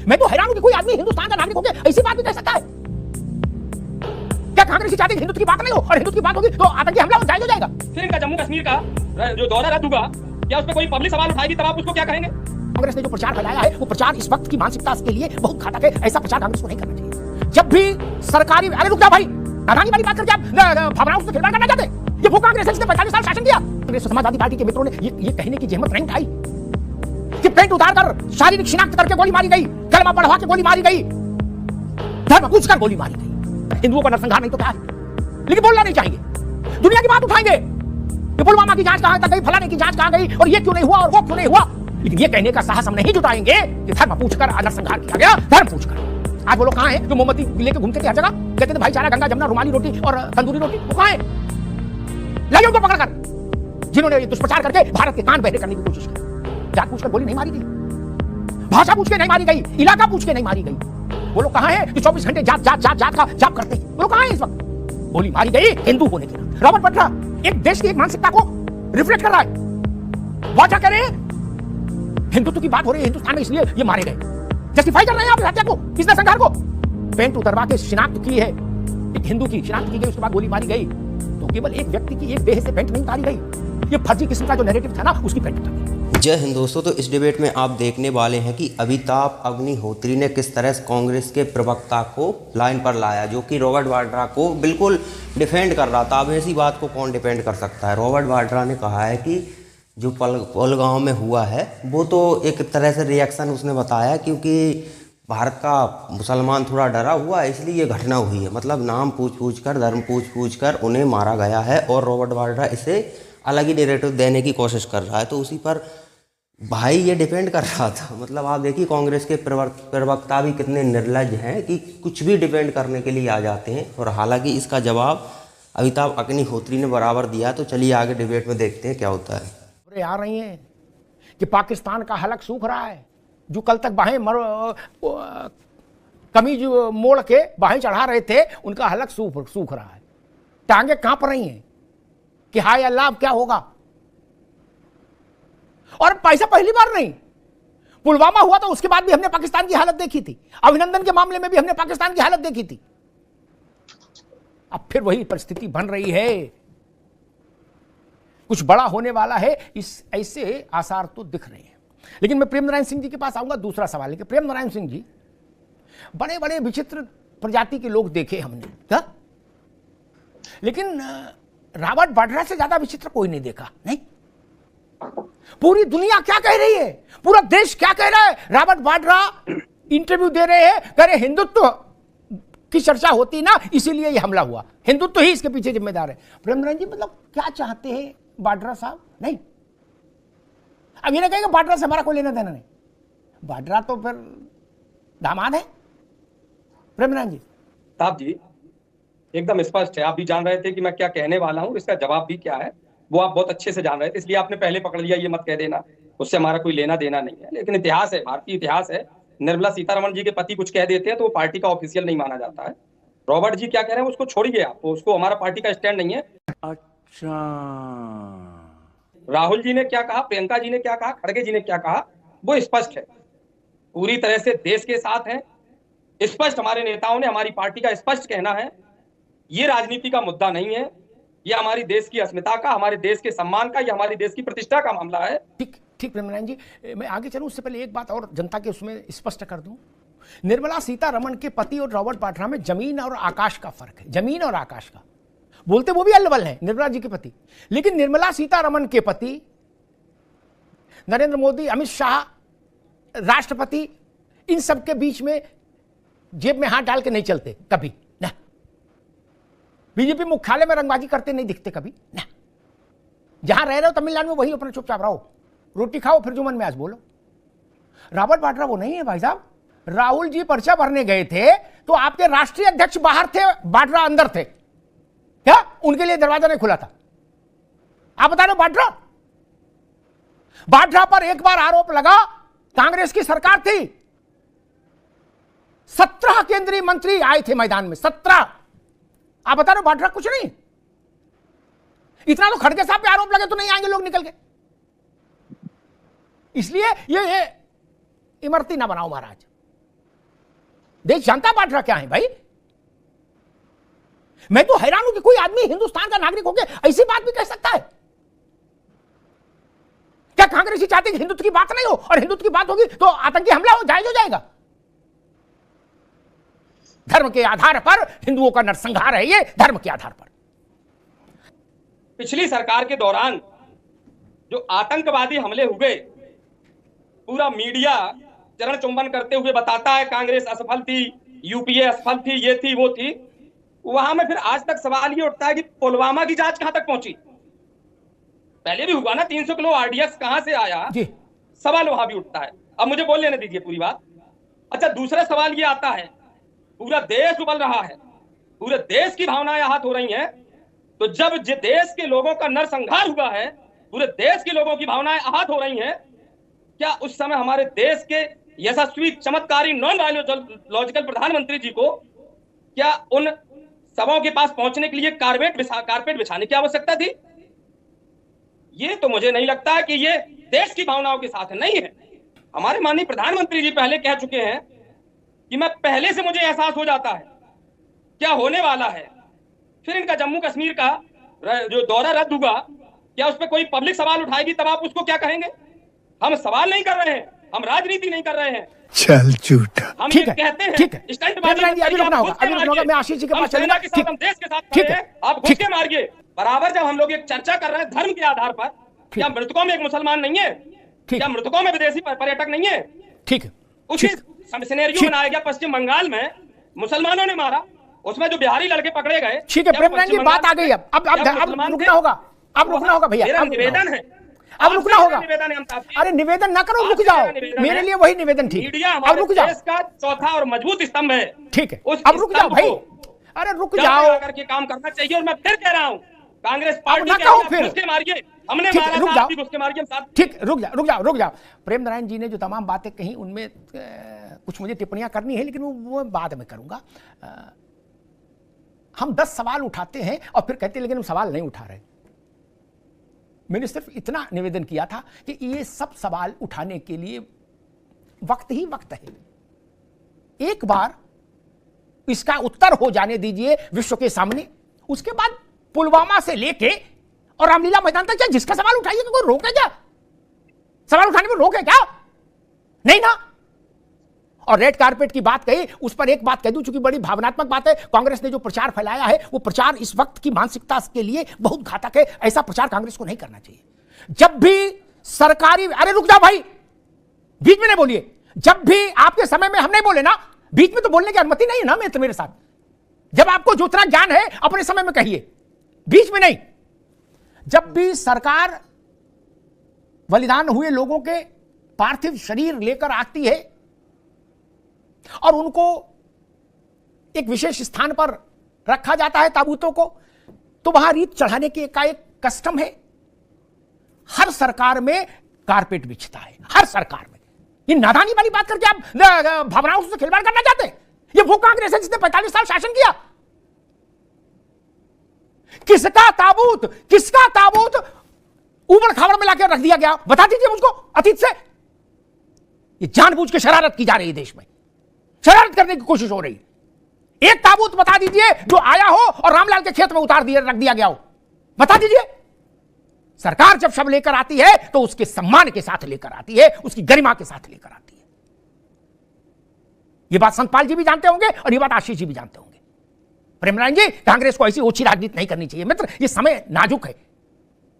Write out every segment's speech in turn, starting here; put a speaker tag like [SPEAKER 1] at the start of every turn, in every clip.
[SPEAKER 1] मैं तो हैरान हूं कि कोई आदमी हिंदुस्तान का नागरिक होकर ऐसी बात भी कह सकता है। क्या कांग्रेस चाहती है हिंदुत्व की बात नहीं हो, और हिंदुत्व की बात होगी तो आतंकी हमला जायज हो जाएगा।
[SPEAKER 2] फिर इनका जम्मू कश्मीर का जो दौरा रद्द हुआ, क्या उस पर कोई पब्लिक सवाल उठाएगी तब आप उसको क्या कहेंगे?
[SPEAKER 1] कांग्रेस ने जो प्रचार फैलाया है वो प्रचार इस वक्त की मानसिकता के लिए बहुत घातक है। ऐसा प्रचार कांग्रेस को नहीं करना चाहिए। जब भी सरकारी, अरे रुक जाओ भाई, नादानी वाली बात करके आप भावनाओं से खिलवाड़ करना चाहते हैं। ये वो कांग्रेस है जिसने 45 साल शासन किया। कांग्रेस समाजवादी पार्टी के मित्रों ने ये कहने की जहमत नहीं उठाई कि पेंट उतार कर, शारीरिक शिनाख्त करके गोली मारी गई, कलमा पढ़वा के गोली मारी गई, धर्म पूछकर गोली मारी गई। हिंदुओं का नरसंहार नहीं तो क्या है? लेकिन बोलना नहीं चाहिए। दुनिया की बात उठाएंगे कि पुलवामा की जांच कहां तक गई, फलाने की जांच कहां गई, और ये क्यों नहीं हुआ और वो क्यों नहीं हुआ। लेकिन ये कहने का साहस हम नहीं जुटाएंगे कि धर्म पूछकर नरसंहार किया गया। धर्म पूछकर आज वो लोग कहां हैं जो मोमबत्ती लेके घूमते थे हर जगह, कहते थे भाईचारा, गंगा जमुना, रुमाली रोटी और तंदूरी रोटी, वो कहां है? लाइए उनको पकड़कर, जिन्होंने दुष्प्रचार करके भारत के कान बहरे करने की कोशिश की। जात पूछकर गोली नहीं मारी गई, भाषा पूछ के नहीं मारी गई, इलाका पूछ के नहीं मारी गई। वो लोग कहां हैं जो 24 घंटे जात जात जात जात का जाप करते हैं? वो लोग कहां हैं इस वक्त? गोली मारी गई हिंदू होने के नाम। रॉबर्ट वाड्रा एक देश की एक मानसिकता को रिफ्लेक्ट कर रहा है। वाचा कह रहे हैं हिंदुत्व की बात हो रही है हिंदुस्तान में, इसलिए ये मारे गए। जस्टिफाई कर रहे हैं आप हत्या को, इस नरसंहार को। पेंट उतरवा के शिनाख्त की है, एक हिंदू की शिनाख्त की गई, उसके बाद गोली मारी गई। तो केवल एक व्यक्ति की एक देह से पेंट नहीं उतारी गई, ये फर्जी किस्म का जो नैरेटिव था ना, उसकी पेंट उतारी गई।
[SPEAKER 3] जय हिंद दोस्तों। तो इस डिबेट में आप देखने वाले हैं कि अमिताभ अग्निहोत्री ने किस तरह से कांग्रेस के प्रवक्ता को लाइन पर लाया, जो कि रॉबर्ट वाड्रा को बिल्कुल डिफेंड कर रहा था। अब ऐसी बात को कौन डिफेंड कर सकता है। रॉबर्ट वाड्रा ने कहा है कि जो पहलगाम में हुआ है वो तो एक तरह से रिएक्शन उसने बताया, क्योंकि भारत का मुसलमान थोड़ा डरा हुआ है इसलिए ये घटना हुई है। मतलब नाम पूछ पूछ कर, धर्म पूछ पूछ कर उन्हें मारा गया है, और रॉबर्ट वाड्रा इसे अलग ही नैरेटिव देने की कोशिश कर रहा है। तो उसी पर भाई ये डिपेंड कर रहा था। मतलब आप देखिए कांग्रेस के प्रवक्ता भी कितने निर्लज हैं कि कुछ भी डिपेंड करने के लिए आ जाते हैं। और हालांकि इसका जवाब अमिताभ अग्निहोत्री ने बराबर दिया। तो चलिए आगे डिबेट में देखते हैं क्या होता है।
[SPEAKER 1] खबरें आ रही हैं कि पाकिस्तान का हलक सूख रहा है। जो कल तक बाहें कमीज मोड़ के बाहें चढ़ा रहे थे, उनका हलक सूख रहा है। टांगे कांप रही हैं कि हाय अल्लाह अब क्या होगा। और पैसा पहली बार नहीं, पुलवामा हुआ तो उसके बाद भी हमने पाकिस्तान की हालत देखी थी। अभिनंदन के मामले में भी हमने पाकिस्तान की हालत देखी थी। अब फिर वही परिस्थिति बन रही है। कुछ बड़ा होने वाला है, इस ऐसे आसार तो दिख रहे हैं। लेकिन मैं प्रेम नारायण सिंह जी के पास आऊंगा। दूसरा सवाल है कि प्रेम नारायण सिंह जी, बड़े बड़े विचित्र प्रजाति के लोग देखे हमने, क्या? लेकिन रॉबर्ट वाड्रा से ज्यादा विचित्र कोई नहीं देखा। नहीं, पूरी दुनिया क्या कह रही है, पूरा देश क्या कह रहा है। रॉबर्ट वाड्रा इंटरव्यू दे रहे हैं, कह रहे हिंदुत्व की चर्चा होती ना, इसीलिए ये हमला हुआ, हिंदुत्व ही इसके पीछे जिम्मेदार है। प्रेम नारायण जी मतलब क्या चाहते हैं वाड्रा साहब? नहीं, अब ये ना कहेंगे वाड्रा से हमारा कोई लेना देना नहीं। वाड्रा तो फिर दामाद है। प्रेम नारायण जी
[SPEAKER 2] साहब जी एकदम स्पष्ट है। आप भी जान रहे थे कि मैं क्या कहने वाला हूं, इसका जवाब भी क्या है वो आप बहुत अच्छे से जान रहे थे, इसलिए आपने पहले पकड़ लिया। ये मत कह देना उससे हमारा कोई लेना देना नहीं है। लेकिन इतिहास है, भारतीय इतिहास है। निर्मला सीतारमण जी के पति कुछ कह देते हैं तो वो पार्टी का ऑफिशियल नहीं माना जाता है। रॉबर्ट जी क्या कह रहे हैं उसको छोड़िए आप, तो उसको हमारा पार्टी का स्टैंड नहीं है।
[SPEAKER 4] अच्छा,
[SPEAKER 2] राहुल जी ने क्या कहा, प्रियंका जी ने क्या कहा, खड़गे जी ने क्या कहा, वो स्पष्ट है। पूरी तरह से देश के साथ है। स्पष्ट हमारे नेताओं ने, हमारी पार्टी का स्पष्ट कहना है ये राजनीति का मुद्दा नहीं है, ये हमारी देश की अस्मिता का, हमारे देश के सम्मान का, ये हमारी देश की प्रतिष्ठा का मामला है।
[SPEAKER 1] ठीक ठीक प्रेम नारायण जी, मैं आगे चलूं उससे पहले एक बात और जनता के उसमें स्पष्ट कर दूं। निर्मला सीतारमण के पति और रॉबर्ट वाड्रा में जमीन और आकाश का फर्क है। जमीन और आकाश का बोलते वो भी अल्लवल हैं, निर्मला जी के पति। लेकिन निर्मला सीतारमण के पति नरेंद्र मोदी, अमित शाह, राष्ट्रपति, इन सब के बीच में जेब में हाथ डाल के नहीं चलते कभी ना। बीजेपी मुख्यालय में रंगबाजी करते नहीं दिखते कभी ना। जहां रह रहे हो तमिलनाडु में वही अपना चुपचाप रहो, रोटी खाओ, फिर जो मन में आज बोलो। रॉबर्ट वाड्रा वो नहीं है भाई साहब। राहुल जी पर्चा भरने गए थे तो आपके राष्ट्रीय अध्यक्ष बाहर थे, वाड्रा अंदर थे। क्या उनके लिए दरवाजा नहीं खुला था? आप बता रहे वाड्रा पर एक बार आरोप लगा, कांग्रेस की सरकार थी, 17 केंद्रीय मंत्री आए थे मैदान में, 17। आप बता रहे वाड्रा कुछ नहीं। इतना तो खड़गे साहब पे आरोप लगे तो नहीं आएंगे लोग निकल के। इसलिए ये इमरती ना बनाओ महाराज। देश जनता पार्टी क्या है भाई? मैं तो हैरान हूं कि कोई आदमी हिंदुस्तान का नागरिक होकर ऐसी बात भी कह सकता है। क्या कांग्रेसी चाहते कि हिंदुत्व की बात नहीं हो, और हिंदुत्व की बात होगी तो आतंकी हमला हो जाएगा? धर्म के आधार पर हिंदुओं का नरसंहार है ये, धर्म के आधार पर।
[SPEAKER 2] पिछली सरकार के दौरान जो आतंकवादी हमले हुए, पूरा मीडिया चरण चुंबन करते हुए बताता है कांग्रेस असफल थी, यूपीए असफल थी, ये थी वो थी। वहां में फिर आज तक सवाल ये उठता है कि पुलवामा की जांच कहां तक पहुंची? पहले भी हुआ ना, 300 किलो आरडीएक्स कहां से आया, सवाल वहां भी उठता है। अब मुझे बोल लेने दीजिए पूरी बात। अच्छा, दूसरा सवाल ये आता है, पूरा देश उबल रहा है, पूरे देश की भावनाएं आहत हो रही हैं, तो जब देश के लोगों का नरसंहार हुआ है, पूरे देश के लोगों की भावनाएं आहत हो रही हैं, क्या उस समय हमारे देश के यशस्वी चमत्कारी नॉन बायोलॉजिकल प्रधानमंत्री जी को क्या उन सबों के पास पहुंचने के लिए कारपेट बिछाने की आवश्यकता थी? ये तो मुझे नहीं लगता है कि ये देश की भावनाओं के साथ नहीं है। हमारे माननीय प्रधानमंत्री जी पहले कह चुके हैं कि मैं पहले से मुझे एहसास हो जाता है क्या होने वाला है। फिर इनका जम्मू कश्मीर का जो दौरा रद्द हुआ, क्या उस पर कोई पब्लिक सवाल उठाएगी तब आप उसको क्या कहेंगे? हम सवाल नहीं कर रहे हैं, हम राजनीति नहीं कर रहे हैं,
[SPEAKER 4] चल झूठा।
[SPEAKER 2] हम ये कहते हैं
[SPEAKER 1] मैं आशीष जी के पास चलूंगा।
[SPEAKER 2] हम देश के साथ खड़े हैं, आप घुस के मारिए। बराबर जब हम लोग एक चर्चा कर रहे हैं धर्म के आधार पर, क्या मृतकों में एक मुसलमान नहीं है? क्या मृतकों में विदेशी पर्यटक नहीं है?
[SPEAKER 1] ठीक है,
[SPEAKER 2] उसी सिनेरियो बनाया गया पश्चिम बंगाल में, मुसलमानों ने मारा, उसमें जो बिहारी लड़के पकड़े गए।
[SPEAKER 1] ठीक है प्रेम जी, बात आ गई। अब रुकना होगा, अब रुकना होगा भैया,
[SPEAKER 2] मेरा निवेदन है,
[SPEAKER 1] अब रुकना होगा।
[SPEAKER 2] निवेदन है।
[SPEAKER 1] अरे निवेदन ना करो, रुक जाओ, मेरे लिए वही निवेदन ठीक।
[SPEAKER 2] मीडिया
[SPEAKER 1] अब रुक जाओ,
[SPEAKER 2] देश का चौथा और मजबूत स्तंभ है।
[SPEAKER 1] ठीक है, अब रुक जाओ भाई, अरे रुक जाओ,
[SPEAKER 2] करके काम करना चाहिए। और मैं फिर कह रहा हूँ, कांग्रेस पार्टी
[SPEAKER 1] फिर
[SPEAKER 2] मारिए, हमने मारा,
[SPEAKER 1] रुक जाओ,
[SPEAKER 2] ठीक,
[SPEAKER 1] रुक जाओ। प्रेम नारायण जी ने जो तमाम बातें कही उनमें कुछ मुझे टिप्पणियां करनी है, लेकिन वो बाद में करूंगा। हम 10 सवाल उठाते हैं और फिर कहते हैं लेकिन हम सवाल नहीं उठा रहे। मैंने सिर्फ इतना निवेदन किया था कि ये सब सवाल उठाने के लिए वक्त ही वक्त है। एक बार इसका उत्तर हो जाने दीजिए विश्व के सामने, उसके बाद पुलवामा से लेके और रामलीला मैदान तक जिसका सवाल उठाइए, कोई रोके क्या? सवाल उठाने में रोके क्या? नहीं ना। और रेड कारपेट की बात कही, उस पर एक बात कह दूं, चूंकि बड़ी भावनात्मक बात है। कांग्रेस ने जो प्रचार फैलाया है, वो प्रचार इस वक्त की मानसिकता के लिए बहुत घातक है। ऐसा प्रचार कांग्रेस को नहीं करना चाहिए। जब भी सरकारी, अरे रुक जाओ भाई, बीच में नहीं बोलिए। जब भी आपके समय में हम नहीं बोले ना, बीच में तो बोलने की अनुमति नहीं है ना मेरे साथ। जब आपको जो उतना ज्ञान है अपने समय में कहिए, बीच में नहीं। जब भी सरकार बलिदान हुए लोगों के पार्थिव शरीर लेकर आती है और उनको एक विशेष स्थान पर रखा जाता है, ताबूतों को, तो वहां रीत चढ़ाने की का एक कस्टम है। हर सरकार में कारपेट बिछता है, हर सरकार में। ये नादानी वाली बात करके आप भावनाओं से खिलवाड़ करना चाहते हैं? ये वो कांग्रेस है जिसने 45 साल शासन किया। किसका ताबूत ऊबड़ खाबड़ में लाकर रख दिया गया, बता दीजिए मुझको अतीत से। ये जानबूझ के शरारत की जा रही है, देश में शरारत करने की कोशिश हो रही है। एक ताबूत बता दीजिए जो आया हो और रामलाल के खेत में रख दिया गया हो, बता दीजिए। सरकार जब शव लेकर आती है तो उसके सम्मान के साथ लेकर आती है, उसकी गरिमा के साथ लेकर आती है। यह बात संतपाल जी भी जानते होंगे और यह बात आशीष जी भी जानते होंगे। प्रेम नारायण जी, कांग्रेस को ऐसी ओछी राजनीति नहीं करनी चाहिए मित्र, ये समय नाजुक है।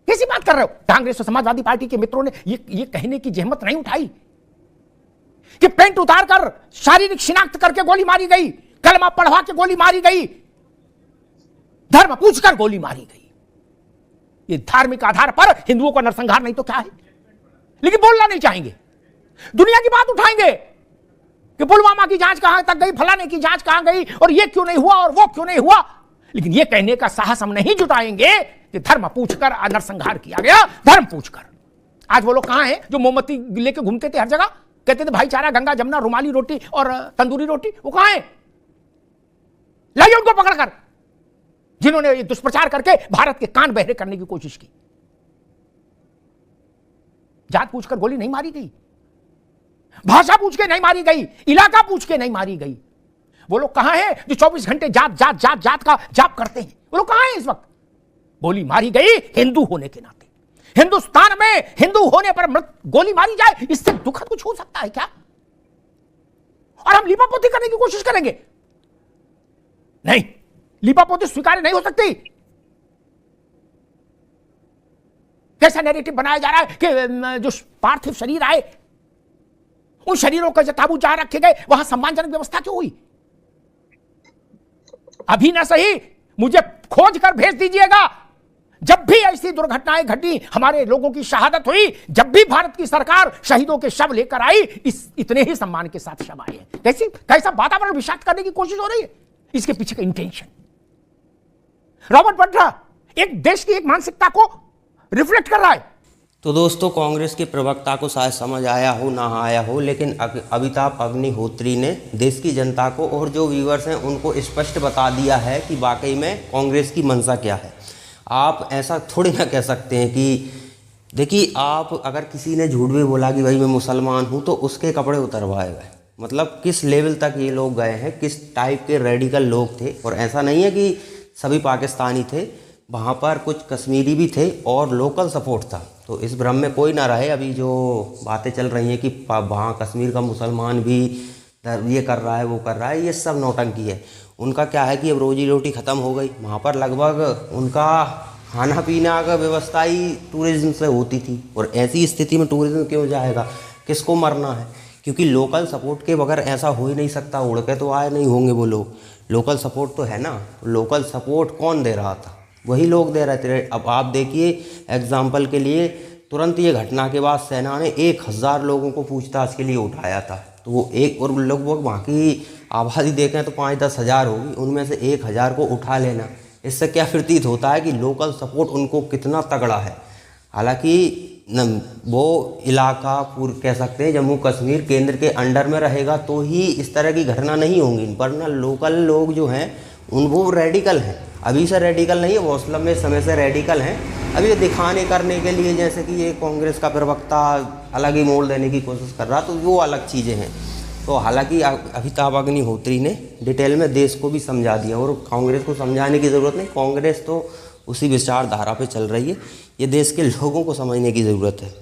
[SPEAKER 1] कैसी बात कर रहे हो? कांग्रेस और समाजवादी पार्टी के मित्रों ने ये कहने की जहमत नहीं उठाई कि पेंट उतारकर शारीरिक शिनाख्त करके गोली मारी गई, कलमा पढ़वा के गोली मारी गई, धर्म पूछकर गोली मारी गई। ये धार्मिक आधार पर हिंदुओं का नरसंहार नहीं तो क्या है? लेकिन बोलना नहीं चाहेंगे, दुनिया की बात उठाएंगे कि पुलवामा की जांच कहां तक गई, फलाने की जांच कहां गई, और ये क्यों नहीं हुआ और वो क्यों नहीं हुआ। लेकिन ये कहने का साहस हम नहीं जुटाएंगे कि धर्म पूछकर नरसंहार किया गया, धर्म पूछकर। आज वो लोग कहां हैं जो मोमबत्ती लेके घूमते थे हर जगह, कहते थे भाईचारा, गंगा जमुना, रुमाली रोटी और तंदूरी रोटी? वो कहां है? लाइए उनको पकड़कर, जिन्होंने ये दुष्प्रचार करके भारत के कान बहरे करने की कोशिश की। जात पूछकर गोली नहीं मारी गई, भाषा पूछ के नहीं मारी गई, इलाका पूछ के नहीं मारी गई, वो लोग कहां हैं जो 24 घंटे जात जात जात जात का जाप करते हैं? वो लोग कहां हैं इस वक्त? गोली मारी गई हिंदू होने के नाते। हिंदुस्तान में हिंदू होने पर गोली मारी जाए, इससे दुखद कुछ हो सकता है क्या? और हम लीपापोती करने की कोशिश करेंगे? नहीं, लीपापोती स्वीकार्य नहीं हो सकती। कैसा नैरेटिव बनाया जा रहा है कि जो पार्थिव शरीर आए, उन शरीरों का जो ताबू जहां रखे गए वहां सम्मानजनक व्यवस्था क्यों हुई? अभी ना सही, मुझे खोज कर भेज दीजिएगा। जब भी ऐसी दुर्घटनाएं घटी, हमारे लोगों की शहादत हुई, जब भी भारत की सरकार शहीदों के शव लेकर आई, इतने ही सम्मान के साथ शव आए हैं। कैसा वातावरण विषाक्त करने की कोशिश हो रही है? इसके पीछे का इंटेंशन। रॉबर्ट वाड्रा एक देश की एक मानसिकता को रिफ्लेक्ट कर रहा है।
[SPEAKER 3] तो दोस्तों, कांग्रेस के प्रवक्ता को शायद समझ आया हो ना आया हो, लेकिन अमिताभ अग्निहोत्री ने देश की जनता को और जो व्यूअर्स हैं उनको स्पष्ट बता दिया है कि वाकई में कांग्रेस की मंशा क्या है। आप ऐसा थोड़ी ना कह सकते हैं कि देखिए, आप अगर किसी ने झूठ भी बोला कि भाई मैं मुसलमान हूँ, तो उसके कपड़े उतरवाए गए। मतलब किस लेवल तक ये लोग गए हैं, किस टाइप के रेडिकल लोग थे। और ऐसा नहीं है कि सभी पाकिस्तानी थे, वहाँ पर कुछ कश्मीरी भी थे और लोकल सपोर्ट था। तो इस भ्रम में कोई ना रहे। अभी जो बातें चल रही हैं कि वहाँ कश्मीर का मुसलमान भी ये कर रहा है, वो कर रहा है, ये सब नौटंकी है। उनका क्या है कि अब रोजी रोटी ख़त्म हो गई। वहाँ पर लगभग उनका खाना पीना का व्यवस्था ही टूरिज़्म से होती थी। और ऐसी स्थिति में टूरिज़्म क्यों जाएगा? किसको मरना है? क्योंकि लोकल सपोर्ट के बगैर ऐसा हो ही नहीं सकता। उड़ के तो आए नहीं होंगे वो लोग, लोकल सपोर्ट तो है ना। लोकल सपोर्ट कौन दे रहा था? वही लोग दे रहे थे। अब आप देखिए, एग्जाम्पल के लिए, तुरंत ये घटना के बाद सेना ने 1000 लोगों को पूछताछ के लिए उठाया था। तो वो एक और लोग वहाँ की आबादी देखें तो 5-10 हज़ार होगी, उनमें से 1000 को उठा लेना, इससे क्या प्रतीत होता है कि लोकल सपोर्ट उनको कितना तगड़ा है। हालांकि वो इलाका कह सकते हैं जम्मू कश्मीर केंद्र के अंडर में रहेगा तो ही इस तरह की घटना नहीं होंगी, वरना लोकल लोग जो हैं वो रेडिकल हैं। अभी से रेडिकल नहीं है, वो असलम में समय से रेडिकल हैं। अभी ये दिखाने करने के लिए, जैसे कि ये कांग्रेस का प्रवक्ता अलग ही मोड़ देने की कोशिश कर रहा, तो वो अलग चीज़ें हैं। तो हालांकि अमिताभ अग्निहोत्री ने डिटेल में देश को भी समझा दिया और कांग्रेस को समझाने की ज़रूरत नहीं। कांग्रेस तो उसी विचारधारा पे चल रही है। ये देश के लोगों को समझने की ज़रूरत है।